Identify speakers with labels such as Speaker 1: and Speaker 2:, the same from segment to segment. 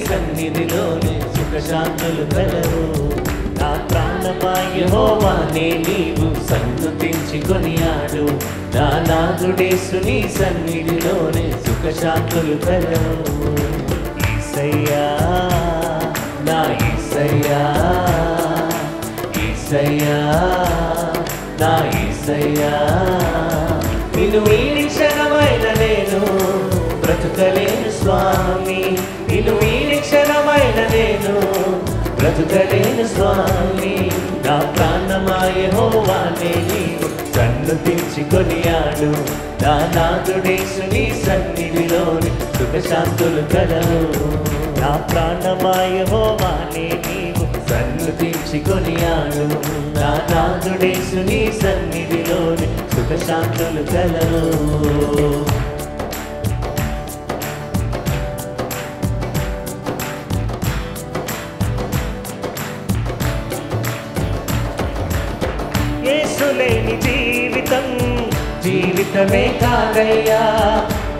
Speaker 1: సన్నిధిలోనే సుఖశాంతులు కలవు. నా ప్రాణమా యెహోవానే నీవు సన్నుతించి కొనియాడు. నా నాథుడేసు నీ సన్నిధిలోనే సుఖశాంతులు కలవు. యేసయ్యా నా యేసయ్యా, యేసయ్యా నా యేసయ్యా, నిన్ను వీడి క్షణమైన నేను బ్రతుకలేను స్వామి. నిన్ను వీడి క్షణమైన నేను బ్రతుకలేను స్వామి. నా ప్రాణమా యెహోవానే నీవు సన్నుతించి కొనియాడు. నా నాథుడేసు నీ సన్నిధిలోని సుఖశాంతులు కలవు. నా ప్రాణమా యెహోవానే నీవు సన్నుతించి కొనియాడు. నా నాథుడేసు నీ సన్నిధిలోని సుఖశాంతులు కలవు. యేసు లేని జీవితం జీవితమే కాదయ్యా.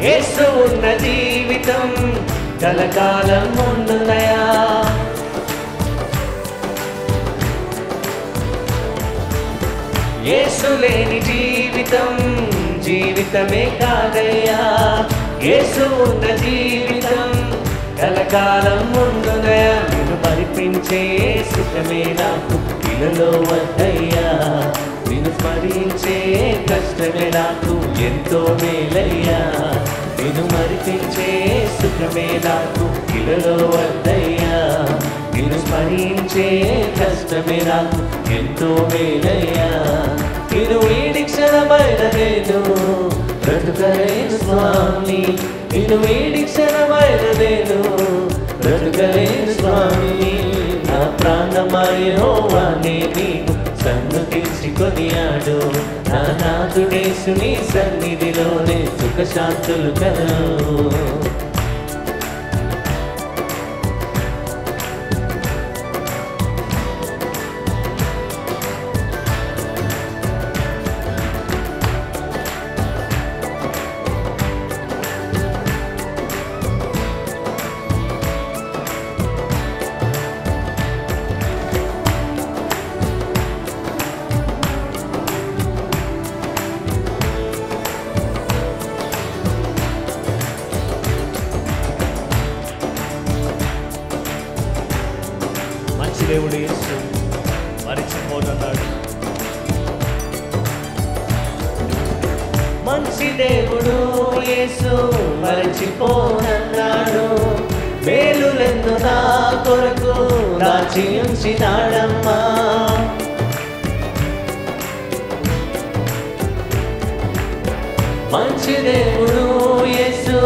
Speaker 1: యేసు ఉన్న జీవితం కలకాలం ఉండునయా. యేసు లేని జీవితం జీవితమే కాదయ్యా. యేసు ఉన్న జీవితం కలకాలం ఉండునయా. నిన్ను మరిపించే సుఖమే నాకు ఇలలో వద్దయ్యా. నిన్ను స్మరించే కష్టమే నాకు ఎంతో మేలయ్యా. నిన్ను మరిపించే సుఖమే నాకు ఇలలో వద్దయ్యా. నిన్ను స్మరించే కష్టమే నాకు ఎంతో మేలయ్యా. నిన్ను వీడి క్షణమైన నేను బ్రతుకలేను స్వామి. నిన్ను వీడి క్షణమైన నేను బ్రతుకలేను స్వామి. నా ప్రాణమా యెహోవానే నీవు సన్నుతించి కొనియాడు. నా నాథుడేసు నీ సన్నిధిలోనే సుఖశాంతులు కలవు. దేవుడు యేసు మరిచిపోతున్నాడు. మంచి దేవుడు యేసు మరిచిపోనన్నాడు. మేలులెందు నా కొరకు దాచి ఉంచినాడమ్మా. మంచి దేవుడు యేసు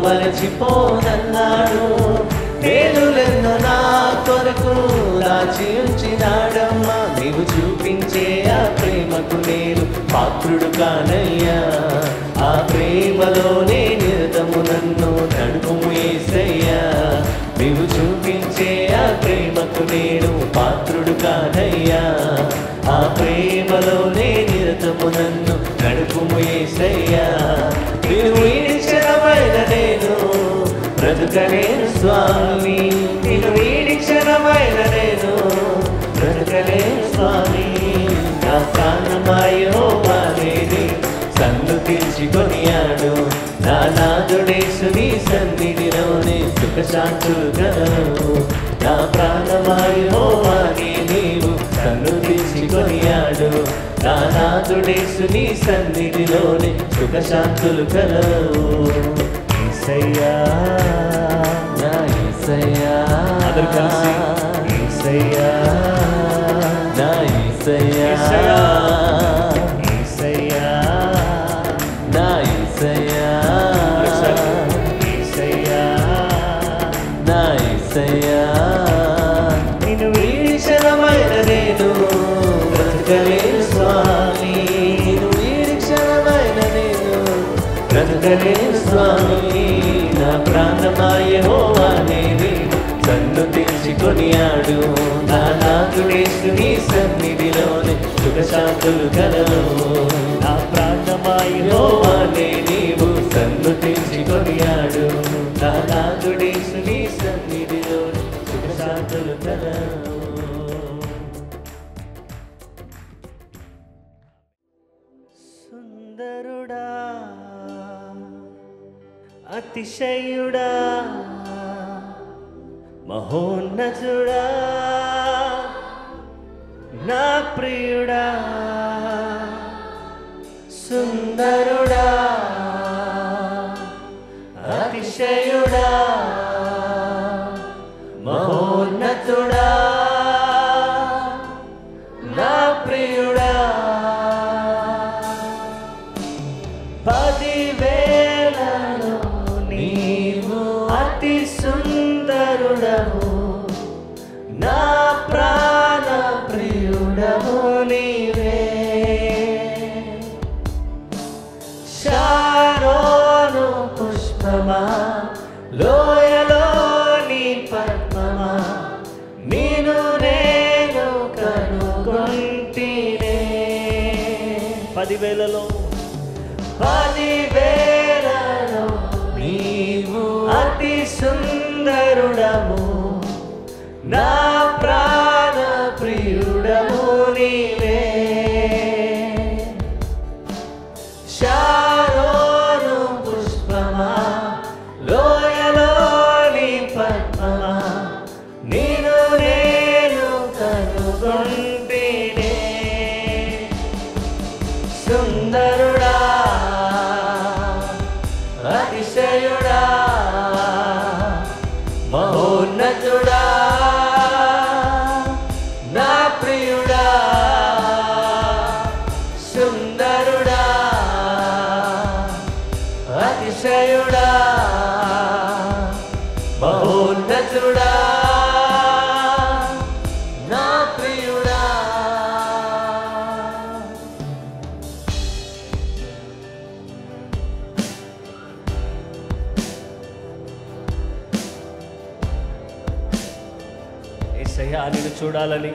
Speaker 1: మరిచిపోనన్నాడు. మేలులెందు నా కొరకు దాచి ఉంచినాడమ్మా. నీవు చూపించే ఆ ప్రేమకు నేను పాత్రుడు కానయ్యా. ఆ ప్రేమలోనే నిరతము నన్ను నడుపుము యేసయ్యా. నీవు చూపించే ఆ ప్రేమకు నేను పాత్రుడు కానయ్యా. ఆ ప్రేమలోనే నిరతము నన్ను నడుపుము యేసయ్యా. నీవు వీడి క్షణమైన నేను బ్రతుకలేను స్వామి. నిన్ను వీడి క్షణమైన నేను బ్రతుకలేను స్వామి. నా ప్రాణమా యెహోవానే నీవు సన్నుతించి కొనియాడు. నా నాథుడేసు నీ సన్నిధిలోనే సుఖశాంతులు కలవు. నా ప్రాణమా యెహోవానే నీవు సన్నుతించి కొనియాడు. నా నాథుడేసు నీ సన్నిధిలోనే సుఖశాంతులు కలవు. యేసయ్యా నా యేసయ్యా, అందరూ కలిసి యేసయ్యా నా యేసయ్యా, యేసయ్యా నా యేసయ్యా, యేసయ్యా నా యేసయ్యా. నిన్ను వీడి క్షణమైన నేను బ్రతుకలేను స్వామి. నిన్ను వీడి క్షణమైన నేను బ్రతుకలేను స్వామి. నా ప్రాణమా యెహోవానే నీవు సన్నుతించి కొనియాడు. నా నాథుడేసు నీ సన్నిధిలోనే సుఖశాంతులు కలవు. నా ప్రాణమా యెహోవానే నీవు సన్నుతించి కొనియాడు. నా నాథుడేసు నీ సన్నిధిలో సుందరుడా అతిశయుడా మహోన్నతుడా నా ప్రియుడా సుందరుడా అతిశయుడా మహోన్నతుడా నా ప్రియుడా 10,000లో నీవు అతి సుందరుడవు నా ప్రాణ ప్రియుడవు నీవే శారోను పుష్పమా లోయలోని పద్మమా నిన్ను నేను కనుగొంటినే 10,000లో నీవు అతి సుందరుడవు నా ప్రాణ ప్రియుడవు నీవే శారోను పుష్పమా లోయలోని పద్మమా నిన్ను నేను కనుగొంటినే సుందరుడా అతిశయుడా మహోన్నతుడా నా ప్రియుడా సుందరుడా అతిశయుడా మహోన్నతుడా నా ప్రియుడా యేసయ్యా నిన్ను చూడాలని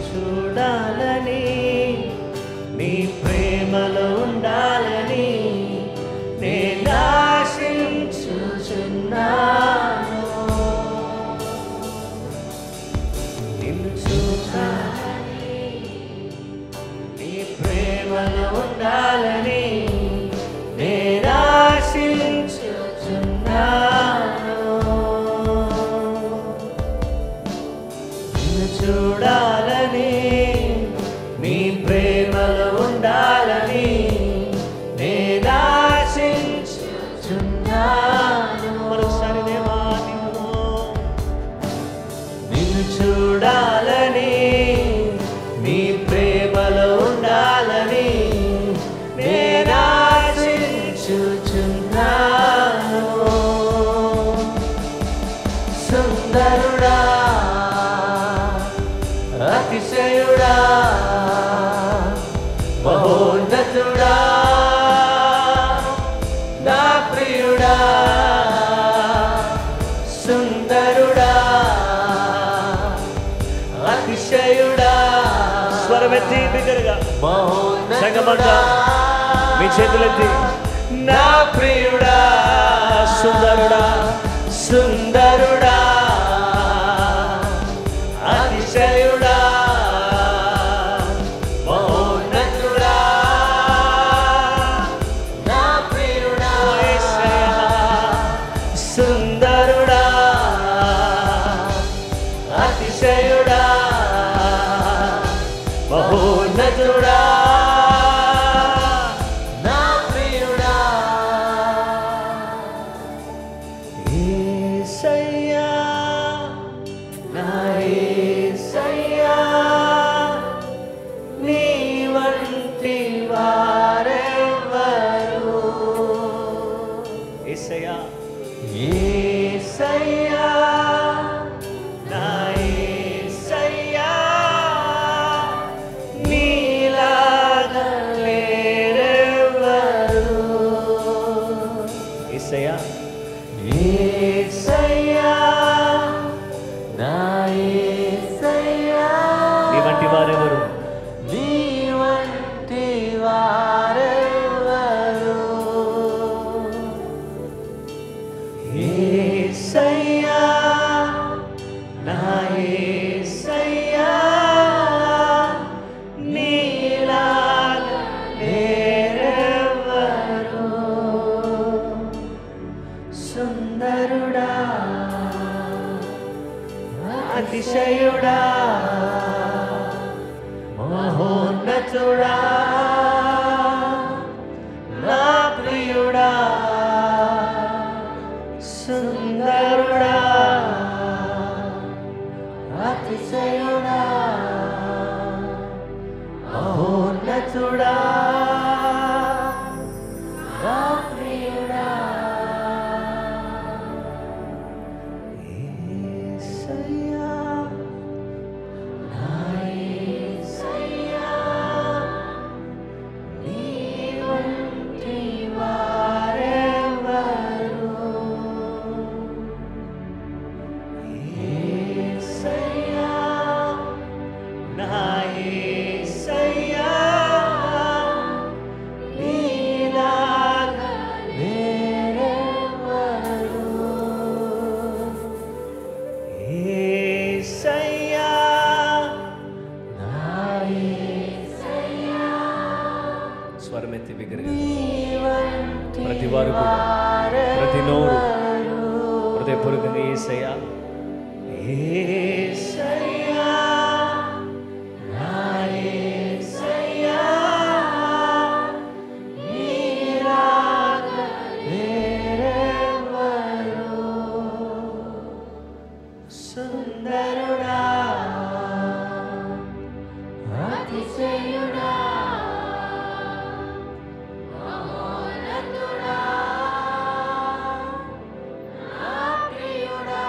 Speaker 1: చూడాలని నీ ప్రేమలో ఉండాలని నేను ఆశించుచున్నాను నిన్ను చూడాలని నీ ప్రేమలో ఉండాలని నేను ఆశించుచున్నాను నిన్ను చూడాలని నీ ప్రేమలో ఉండాలని నేను ఆశించుచున్నాను మరోసారి దేవా నిన్ను చూడాలని నీ ప్రేమలో ఉండాలని నేను ఆశించుచున్నాను సుందరుడా అతిశయుడా మహోన్నతుడా నా ప్రియుడా సుందరుడా అతిశయుడా స్వరమెత్తి బిగ్గరగా సంగమంగా మీ చేతులెత్తి నా ప్రియుడా సుందరుడా సుందరుడా అతిశయుడా మహోన్నతుడా నా ప్రియుడా సుందరుడా అతిశయుడా మహోన్నతుడా నా ప్రియుడా యేసయ్యా నా యేసయ్యా నీ వంటి వారెవ్వరు యేసయ్యా యేసయ్యా నా యేసయ్యా నీలాగా లేరెవ్వరు యేసయ్యా యేసయ్యా నా యేసయ్యా నీ వంటి వారెవరు నీ వంటి మహోన్నతుడా నా ప్రియుడా సుందరుడా అతిశయుడా మహోన్నతుడా నా ప్రియుడా యేసయ్యా నా యేసయ్యా నీ వంటి వారెవరు యేసయ్యా నా యేసయ్యా నీలాగా వేరెవరు యేసయ్యా నా యేసయ్యా
Speaker 2: స్వరమెత్తి విగ్రహం
Speaker 1: నీ వంటి
Speaker 2: ప్రతి వారు కూడా ప్రతి నోరు హృదయపూర్వకంగా యేసయ్యా
Speaker 1: యేసయ్యా నా యేసయ్యా నీలాగా వేరెవరు సుందరుడా అతిశయుడా మహోన్నతుడా నా ప్రియుడా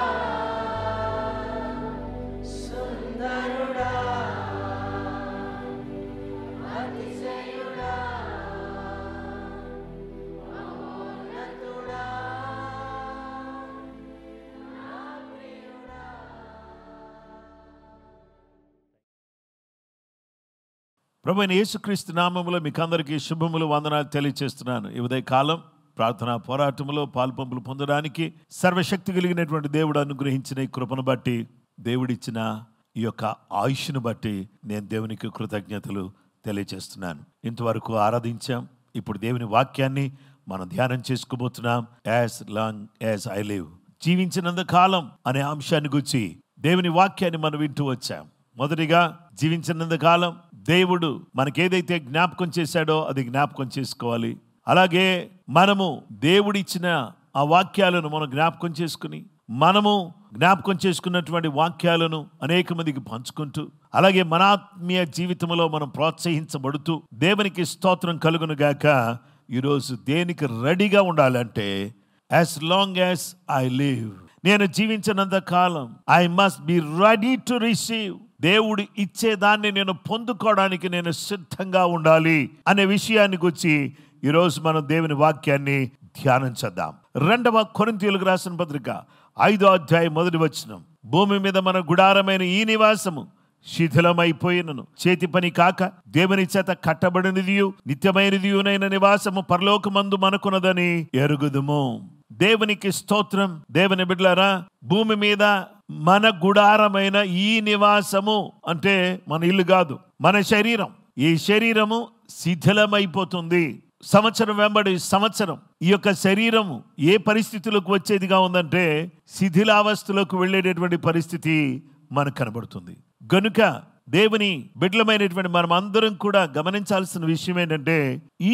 Speaker 1: సుందరుడా అతిశయుడా మహోన్నతుడా నా ప్రియుడా.
Speaker 3: ప్రభువైన యేసుక్రీస్తు నామములో మీకు అందరికీ శుభములు వందనాలు తెలియజేస్తున్నాను. ఈ ఉదయ కాలం ప్రార్థనా పోరాటంలో పాల్పంపులు పొందడానికి సర్వశక్తి కలిగినటువంటి దేవుడు అనుగ్రహించిన ఈ కృపను బట్టి, దేవుడిచ్చిన ఈ యొక్క ఆయుష్ను బట్టి నేను దేవునికి కృతజ్ఞతలు తెలియజేస్తున్నాను. ఇంతవరకు ఆరాధించాం. ఇప్పుడు దేవుని వాక్యాన్ని మనం ధ్యానం చేసుకోబోతున్నాం. As long as I live, జీవించినంత కాలం అనే అంశాన్ని గురించి దేవుని వాక్యాన్ని మనం వింటూ వచ్చాం. మొదటిగా జీవించినంత కాలం దేవుడు మనకేదైతే జ్ఞాపకం చేశాడో అది జ్ఞాపకం చేసుకోవాలి. అలాగే మనము దేవుడిచ్చిన ఆ వాక్యాలను మనం జ్ఞాపకం చేసుకుని, మనము జ్ఞాపకం చేసుకున్నటువంటి వాక్యాలను అనేక మందికి పంచుకుంటూ, అలాగే మన ఆత్మీయ జీవితంలో మనం ప్రోత్సహించబడుతూ దేవునికి స్తోత్రం కలుగును గాక. ఈరోజు దేనికి రెడీగా ఉండాలంటే, as long as I live, నేను జీవించినంత కాలం I must be ready to receive. దేవుడు ఇచ్చేదాన్ని నేను పొందుకోవడానికి నేను సిద్ధంగా ఉండాలి అనే విషయాన్ని గురించి ఈరోజు మనం దేవుని వాక్యాన్ని ధ్యానం చేద్దాం. 2వ కొరింథీయులకు రాసిన పత్రిక 5వ అధ్యాయం 1వ వచనం, భూమి మీద మన గుడారమైన ఈ నివాసము శిథిలమైపోయినను, చేతి పని కాక దేవుని చేత కట్టబడినదియు నిత్యమైనదియునైన నివాసము పరలోకమందు మనకున్నదని ఎరుగుదుము. దేవునికి స్తోత్రం. దేవుని బిడ్డలారా, భూమి మీద మన గుడారమైన ఈ నివాసము అంటే మన ఇల్లు కాదు, మన శరీరం. ఈ శరీరము శిథిలమైపోతుంది. సంవత్సరం వెంబడి సంవత్సరం ఈ యొక్క శరీరము ఏ పరిస్థితులకు వచ్చేదిగా ఉందంటే శిథిలావస్థలోకి వెళ్ళేటటువంటి పరిస్థితి మనకు కనబడుతుంది. గనుక దేవుని బిడ్డలమైనటువంటి మనం అందరం కూడా గమనించాల్సిన విషయం ఏంటంటే,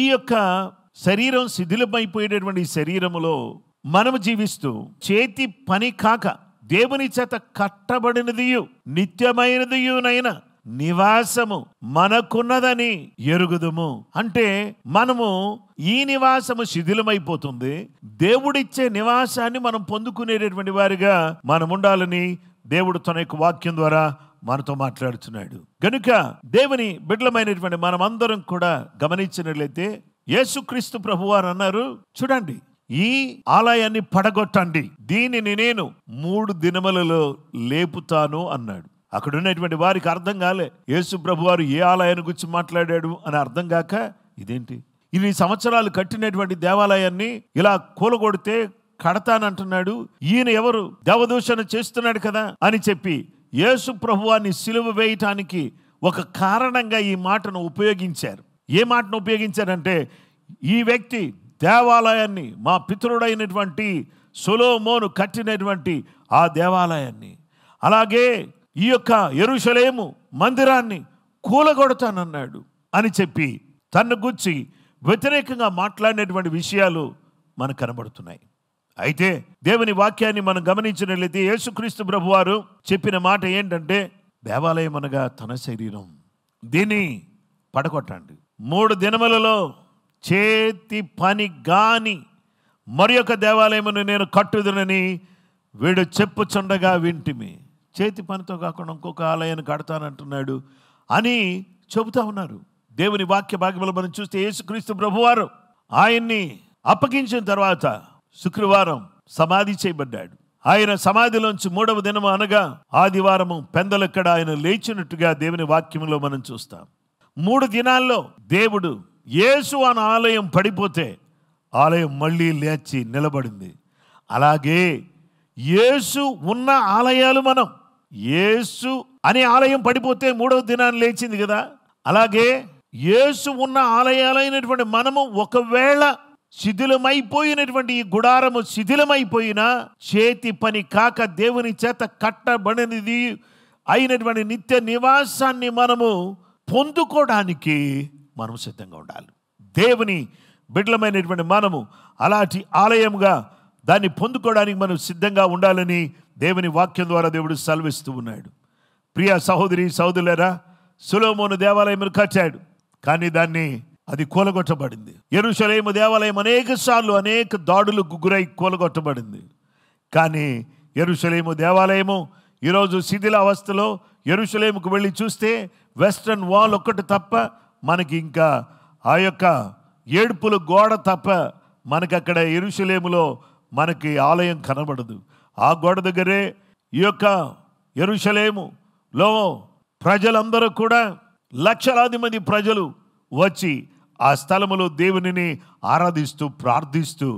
Speaker 3: ఈ యొక్క శరీరం శిథిలమైపోయేటటువంటి శరీరములో మనము జీవిస్తూ చేతి పని కాక దేవుని చేత కట్టబడినదియు నిత్యమైనదియునైన నివాసము మనకున్నదని ఎరుగుదుము. అంటే మనము ఈ నివాసము శిథిలమైపోతుంది, దేవుడిచ్చే నివాసాన్ని మనం పొందుకునేటటువంటి వారిగా మనం ఉండాలని దేవుడు తన యొక్క వాక్యం ద్వారా మనతో మాట్లాడుతున్నాడు. గనుక దేవుని బిడ్డలమైనటువంటి మనం అందరం కూడా గమనించినట్లయితే, యేసుక్రీస్తు ప్రభువారు అన్నారు, చూడండి, ఈ ఆలయాన్ని పడగొట్టండి, దీనిని నేను 3 దినములలో లేపుతాను అన్నాడు. అక్కడ ఉన్నటువంటి వారికి అర్థం కాలే, యేసు ప్రభువారు ఏ ఆలయాన్ని గురించి మాట్లాడాడు అని అర్థం కాక, ఇదేంటి ఇన్ని సంవత్సరాలు కట్టినటువంటి దేవాలయాన్ని ఇలా కూలగొడితే కడతానంటున్నాడు, ఈయన ఎవరు, దేవదూషణ చేస్తున్నాడు కదా అని చెప్పి యేసు ప్రభువాన్ని సిలువ వేయటానికి ఒక కారణంగా ఈ మాటను ఉపయోగించారు. ఏ మాటను ఉపయోగించారంటే, ఈ వ్యక్తి దేవాలయాన్ని, మా పితరుడైనటువంటి సొలొమోను కట్టినటువంటి ఆ దేవాలయాన్ని, అలాగే ఈ యొక్క యెరూషలేము మందిరాన్ని కూలగొడతానన్నాడు అని చెప్పి తన్ను గురించి వ్యతిరేకంగా మాట్లాడినటువంటి విషయాలు మనకు కనబడుతున్నాయి. అయితే దేవుని వాక్యాన్ని మనం గమనించినట్లయితే యేసుక్రీస్తు ప్రభువారు చెప్పిన మాట ఏంటంటే, దేవాలయం అనగా తన శరీరం, దీన్ని పడగొట్టండి. 3 దినములలో చేతి పని గాని మరి ఒక దేవాలయమును నేను కట్టుదునని వీడు చెప్పుచుండగా వింటిమి. చేతి పనితో కాకుండా ఇంకొక ఆలయాన్ని కడతానంటున్నాడు అని చెబుతా ఉన్నారు. దేవుని వాక్య భాగంలో మనం చూస్తే యేసుక్రీస్తు ప్రభువారు ఆయన్ని అప్పగించిన తర్వాత శుక్రవారం సమాధి చేయబడ్డాడు. ఆయన సమాధిలోంచి 3వ దినము అనగా ఆదివారము పెందలక్కడ ఆయన లేచినట్టుగా దేవుని వాక్యంలో మనం చూస్తాం. 3 దినాల్లో దేవుడు యేసు అనే ఆలయం పడిపోతే ఆలయం మళ్ళీ లేచి నిలబడింది. అలాగే యేసు ఉన్న ఆలయాలు మనం, యేసు అనే ఆలయం పడిపోతే 3వ దినాన్ని లేచింది కదా, అలాగే యేసు ఉన్న ఆలయాలైనటువంటి మనము ఒకవేళ శిథిలమైపోయినటువంటి ఈ గుడారము శిథిలమైపోయినా చేతి పని కాక దేవుని చేత కట్టబడినది అయినటువంటి నిత్య నివాసాన్ని మనము పొందుకోవడానికి మనం సిద్ధంగా ఉండాలి. దేవుని బిడ్డలమైనటువంటి మనము అలాంటి ఆలయంగా దాన్ని పొందుకోవడానికి మనం సిద్ధంగా ఉండాలని దేవుని వాక్యం ద్వారా దేవుడు సెలవిస్తూ ఉన్నాడు. ప్రియ సహోదరి సహోదరులారా, సొలొమోను దేవాలయం కట్టాడు, కానీ అది కూలగొట్టబడింది. యెరూషలేము దేవాలయం అనేక సార్లు అనేక దాడులకు గురై కూలగొట్టబడింది. కానీ యెరూషలేము దేవాలయము ఈరోజు శిథిల అవస్థలో యెరూషలేముకు వెళ్ళి చూస్తే వెస్ట్రన్ వాల్ ఒక్కటి తప్ప మనకి ఇంకా ఆ యొక్క ఏడుపుల గోడ తప్ప మనకి అక్కడ యెరూషలేములో మనకి ఆలయం కనబడదు. ఆ గోడ దగ్గరే ఈ యొక్క యెరూషలేములో ప్రజలందరూ కూడా లక్షలాది మంది ప్రజలు వచ్చి ఆ స్థలములో దేవునిని ఆరాధిస్తూ ప్రార్థిస్తూ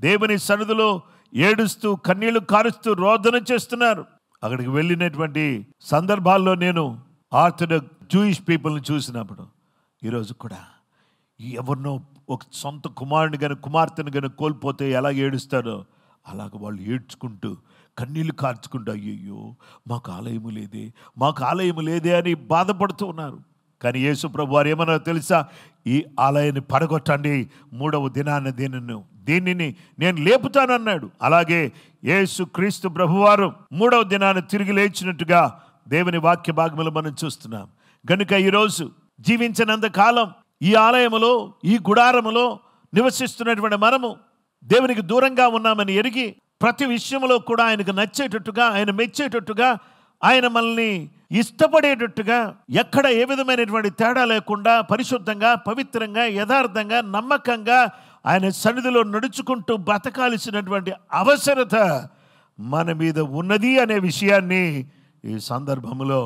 Speaker 3: దేవుని సన్నిధిలో ఏడుస్తూ కన్నీళ్లు కారుస్తూ రోదన చేస్తున్నారు. అక్కడికి వెళ్ళినటువంటి సందర్భాల్లో నేను ఆర్థడాక్స్ జూయిష్ పీపుల్ని చూసినప్పుడు ఈరోజు కూడా ఎవరినో ఒక సొంత కుమారుని కానీ కుమార్తెను కానీ కోల్పోతే ఎలా ఏడుస్తారో అలాగ వాళ్ళు ఏడ్చుకుంటూ కన్నీళ్లు కార్చుకుంటూ అయ్యయ్యో మాకు ఆలయము లేదే అని బాధపడుతూ ఉన్నారు. కానీ యేసు ప్రభు వారు ఏమన్నారో తెలుసా? ఈ ఆలయాన్ని పడగొట్టండి, 3వ దినాన దీనిని నేను లేపుతానన్నాడు. అలాగే యేసు క్రీస్తు ప్రభువారు 3వ దినాన తిరిగి లేచినట్టుగా దేవుని వాక్య భాగములు మనం చూస్తున్నాం. కనుక ఈరోజు జీవించినంత కాలం ఈ ఆలయములో ఈ గుడారములో నివసిస్తున్నటువంటి మనము దేవునికి దూరంగా ఉన్నామని ఎరిగి ప్రతి విషయంలో కూడా ఆయనకు నచ్చేటట్టుగా ఆయన మెచ్చేటట్టుగా ఆయన మనల్ని ఇష్టపడేటట్టుగా ఎక్కడ ఏ విధమైనటువంటి తేడా లేకుండా పరిశుద్ధంగా పవిత్రంగా యథార్థంగా నమ్మకంగా ఆయన సన్నిధిలో నడుచుకుంటూ బ్రతకాల్సినటువంటి అవసరత మన మీద ఉన్నది అనే విషయాన్ని ఈ సందర్భంలో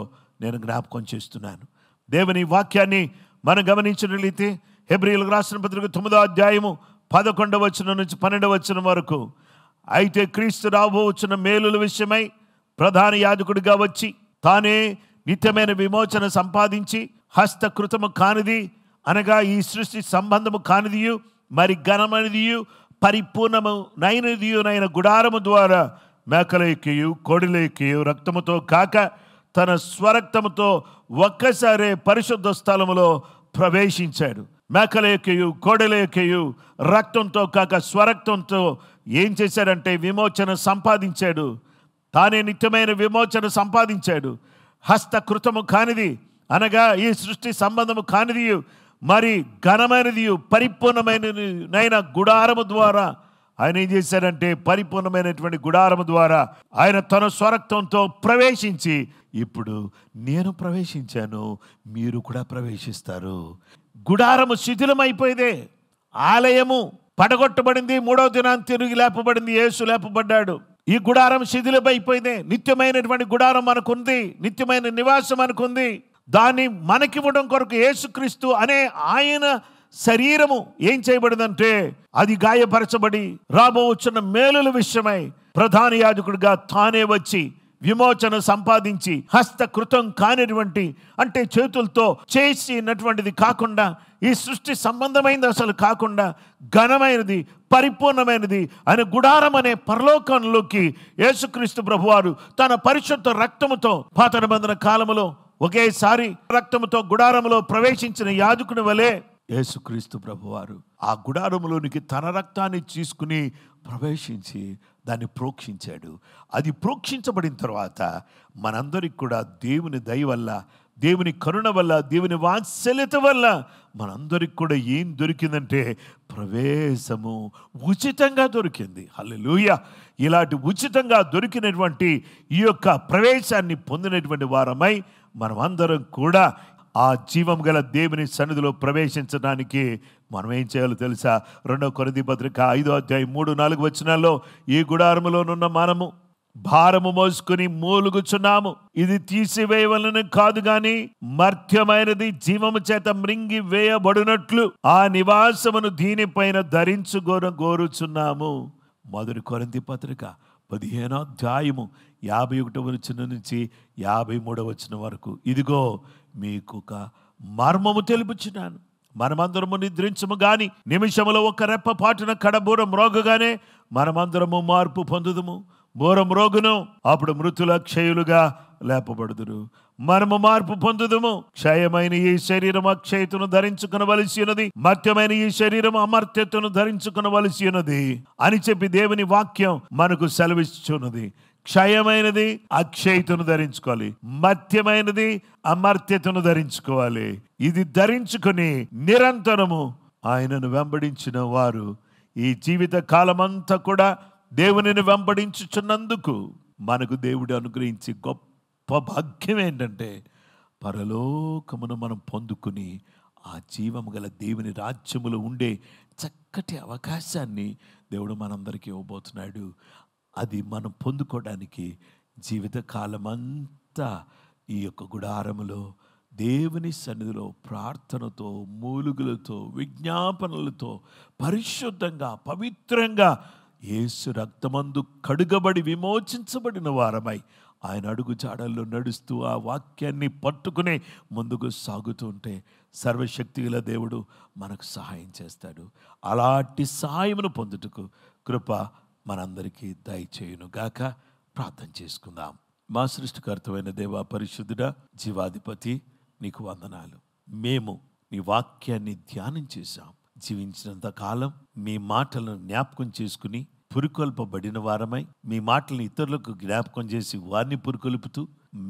Speaker 3: నేను జ్ఞాపకం చేస్తున్నాను. దేవుని వాక్యాన్ని మనం గమనించినట్లయితే హెబ్రీయులకు రాసిన పత్రిక 9వ అధ్యాయము 11వ వచనం నుంచి 12వ వచనం వరకు, అయితే క్రీస్తు రాబోచున్న మేలుల విషయమై ప్రధాన యాజకుడిగా వచ్చి తానే నిత్యమైన విమోచన సంపాదించి హస్తకృతము కానిది అనగా ఈ సృష్టి సంబంధము కానిదియు మరి ఘనమైనదియు పరిపూర్ణము నైనదియునైన గుడారము ద్వారా మేకలెక్కియు కోడిలెక్కియు రక్తముతో కాక తన స్వరక్తముతో ఒక్కసారే పరిశుద్ధ స్థలములో ప్రవేశించాడు. మేకలెక్కియు కోడెలెక్కియు రక్తంతో కాక స్వరక్తంతో ఏం చేశాడంటే విమోచన సంపాదించాడు. తానే నిత్యమైన విమోచన సంపాదించాడు. హస్తకృతము కానిది అనగా ఈ సృష్టి సంబంధము కానిది మరి ఘనమైనది పరిపూర్ణమైన గుడారము ద్వారా ఆయన ఏం చేశాడంటే పరిపూర్ణమైనటువంటి గుడారము ద్వారా ఆయన తన స్వరక్తంతో ప్రవేశించి ఇప్పుడు నేను ప్రవేశించాను, మీరు కూడా ప్రవేశిస్తారు. గుడారము శిథిలమైపోయిందే, ఆలయము పడగొట్టబడింది, 3వ దినాన్ని తిరిగి లేపబడింది, యేసు లేపబడ్డాడు. ఈ గుడారం శిథిలమైపోయింది. నిత్యమైనటువంటి గుడారం మనకుంది, నిత్యమైన నివాసం మనకుంది. దాన్ని మనకివ్వడం కొరకు యేసుక్రీస్తు అనే ఆయన శరీరము ఏం చేయబడిందంటే అది గాయపరచబడి రాబోచున్న మేలుల విషయమై ప్రధాన యాజకుడిగా తానే వచ్చి విమోచన సంపాదించి హస్తకృతం కానిటువంటి అంటే చేతులతో చేసినటువంటిది కాకుండా ఈ సృష్టి సంబంధమైనది అసలు కాకుండా ఘనమైనది, పరిపూర్ణమైనది ఆయన గుడారం అనే పరలోకంలోకి యేసుక్రీస్తు ప్రభువారు తన పరిశుద్ధ రక్తముతో పాత నిబంధన కాలములో ఒకేసారి రక్తముతో గుడారములో ప్రవేశించిన యాజకుని వలె యేసుక్రీస్తు ప్రభువారు ఆ గుడారములోనికి తన రక్తాన్ని తీసుకుని ప్రవేశించి దాన్ని ప్రోక్షించాడు. అది ప్రోక్షించబడిన తర్వాత మనందరికి కూడా దేవుని దయ వల్ల, దేవుని కరుణ వల్ల, దేవుని వాత్సల్యత వల్ల మనందరికి కూడా ఏం దొరికిందంటే ప్రవేశము ఉచితంగా దొరికింది. హల్లెలూయా. ఇలాంటి ఉచితంగా దొరికినటువంటి ఈ యొక్క ప్రవేశాన్ని పొందినటువంటి వారమై మనమందరం కూడా ఆ జీవం గల దేవుని సన్నిధిలో ప్రవేశించడానికి మనం ఏం చేయాలో తెలుసా? 2 కొరింథీ పత్రిక 5వ అధ్యాయం 3-4 వచనాల్లో ఈ గుడారములోనున్న మనము భారము మోసుకుని మూలుగుచున్నాము. ఇది తీసివేయవలన కాదు గాని మర్త్యమైనది జీవము చేత మృంగి వేయబడినట్లు ఆ నివాసమును దీనిపైన ధరించుకోరుచున్నాము. 1 కొరింథీ పత్రిక 15వ అధ్యాయము 51వ వచనం నుంచి 53వ వచనం వరకు. ఇదిగో మీకు ఒక మర్మము తెలుపుచున్నాను. మనమందరము నిద్రించము గాని నిమిషములో ఒక రెప్ప పాటున కడబూర మ్రోగగానే మనమందరము మార్పు పొందుదుము. బూర మ్రోగును, అప్పుడు మృతుల క్షయులుగా లేపబడుదురు. మనము మార్పు పొందుదుము. క్షయమైన ఈ శరీరం అక్షయతను ధరించుకునవలసి ఉన్నది, మర్త్యమైన ఈ శరీరం అమర్త్యతను ధరించుకునవలసి ఉన్నది అని చెప్పి దేవుని వాక్యం మనకు సెలవిస్తున్నది. క్షయమైనది అక్షయతను ధరించుకోవాలి, మర్త్యమైనది అమర్త్యతను ధరించుకోవాలి. ఇది ధరించుకుని నిరంతరము ఆయనను వెంబడించిన వారు ఈ జీవిత కాలమంతా కూడా దేవునిని వెంబడించుచున్నందుకు మనకు దేవుడు అనుగ్రహించి గొప్ప భాగ్యం ఏంటంటే పరలోకమును మనం పొందుకుని ఆ జీవము గల దేవుని రాజ్యములో ఉండే చక్కటి అవకాశాన్ని దేవుడు మనందరికీ ఇవ్వబోతున్నాడు. అది మనం పొందుకోవడానికి జీవితకాలమంతా ఈ యొక్క గుడారములో దేవుని సన్నిధిలో ప్రార్థనతో, మూలుగులతో, విజ్ఞాపనలతో పరిశుద్ధంగా, పవిత్రంగా యేసు రక్తమందు కడుగబడి విమోచించబడిన వారమై ఆయన అడుగు జాడల్లో నడుస్తూ ఆ వాక్యాన్ని పట్టుకునే ముందుకు సాగుతూ ఉంటే సర్వశక్తి గల దేవుడు మనకు సహాయం చేస్తాడు. అలాంటి సహాయమును పొందుటకు కృప మనందరికీ దయచేయును గాక. ప్రార్థన చేసుకుందాం. మా సృష్టికర్తమైన దేవా, పరిశుద్ధుడా, జీవాధిపతి, నీకు వందనాలు. మేము నీ వాక్యాన్ని ధ్యానం చేశాం. జీవించినంత కాలం మీ మాటలను జ్ఞాపకం చేసుకుని పురికొల్పబడిన వారమై మీ మాటలను ఇతరులకు జ్ఞాపకం చేసి వారిని పురికొల్పుతూ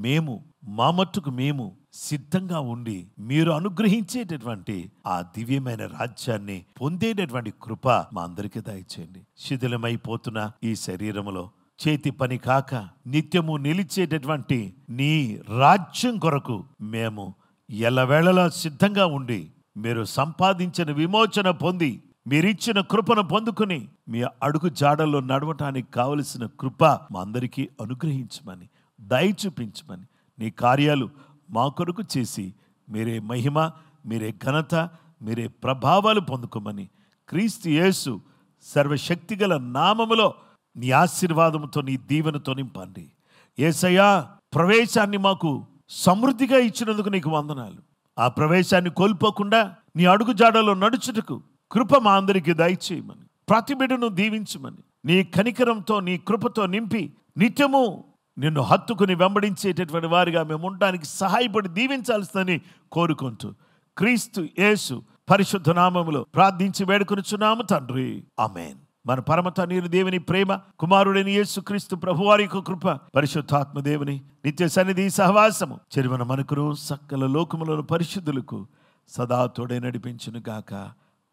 Speaker 3: మేము మా మట్టుకు మేము సిద్ధంగా ఉండి మీరు అనుగ్రహించేటటువంటి ఆ దివ్యమైన రాజ్యాన్ని పొందేటటువంటి కృప మా అందరికీ దయచేయండి. శిథిలమైపోతున్న ఈ శరీరములో చేతి పని కాక నిత్యము నిలిచేటటువంటి నీ రాజ్యం కొరకు మేము ఎల్లవేళలా సిద్ధంగా ఉండి మీరు సంపాదించిన విమోచన పొంది మీరిచ్చిన కృపను పొందుకుని మీ అడుగు జాడల్లో నడవటానికి కావలసిన కృప మా అందరికీ అనుగ్రహించమని, దయ చూపించమని, నీ కార్యాలు మా కొరకు చేసి మీరే మహిమ, మీరే ఘనత, మీరే ప్రభావాలు పొందుకోమని క్రీస్తు యేసు సర్వశక్తిగల నామములో నీ ఆశీర్వాదముతో, నీ దీవెనతో నింపండి. యేసయ్యా, ప్రవేశాన్ని మాకు సమృద్ధిగా ఇచ్చినందుకు నీకు వందనాలు. ఆ ప్రవేశాన్ని కోల్పోకుండా నీ అడుగు జాడలో నడుచుటకు కృప మా అందరికీ దయచేయమని, ప్రతి బిడ్డను దీవించమని, నీ కనికరంతో, నీ కృపతో నింపి నిత్యము నిన్ను హత్తుకుని వెంబడించేటటువంటి వారిగా మేము ఉండడానికి సహాయపడి దీవించాల్సిందని కోరుకుంటూ క్రీస్తు యేసు పరిశుద్ధ నామములో ప్రార్థించి వేడుకొనుచున్నాము తండ్రి, ఆమేన్. మన పరమ తండ్రి దేవుని ప్రేమ, కుమారుడైన యేసు క్రీస్తు ప్రభువారి యొక్క కృప, పరిశుద్ధాత్మ దేవుని నిత్య సన్నిధి సహవాసము చెరువన మనకును సకల లోకములను పరిశుద్ధులకు సదా తోడే నడిపించును గాక.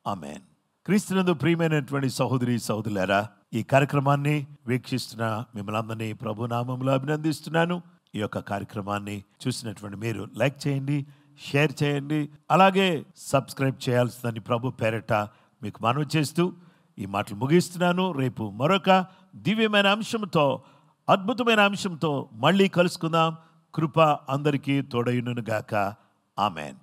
Speaker 3: ఆమేన్. క్రీస్తునందు ప్రియమైనటువంటి సహోదరి సహోదరులారా, ఈ కార్యక్రమాన్ని వీక్షిస్తున్న మిమ్మల్ని అందరినీ ప్రభు నామములో అభినందిస్తున్నాను. ఈ యొక్క కార్యక్రమాన్ని చూసినటువంటి మీరు లైక్ చేయండి, షేర్ చేయండి, అలాగే సబ్స్క్రైబ్ చేయాల్సిందని ప్రభు పేరట మీకు మనవి చేస్తూ ఈ మాటలు ముగిస్తున్నాను. రేపు మరొక దివ్యమైన అంశంతో, అద్భుతమైన అంశంతో మళ్ళీ కలుసుకుందాం. కృప అందరికీ తోడైయును గాక. ఆమేన్.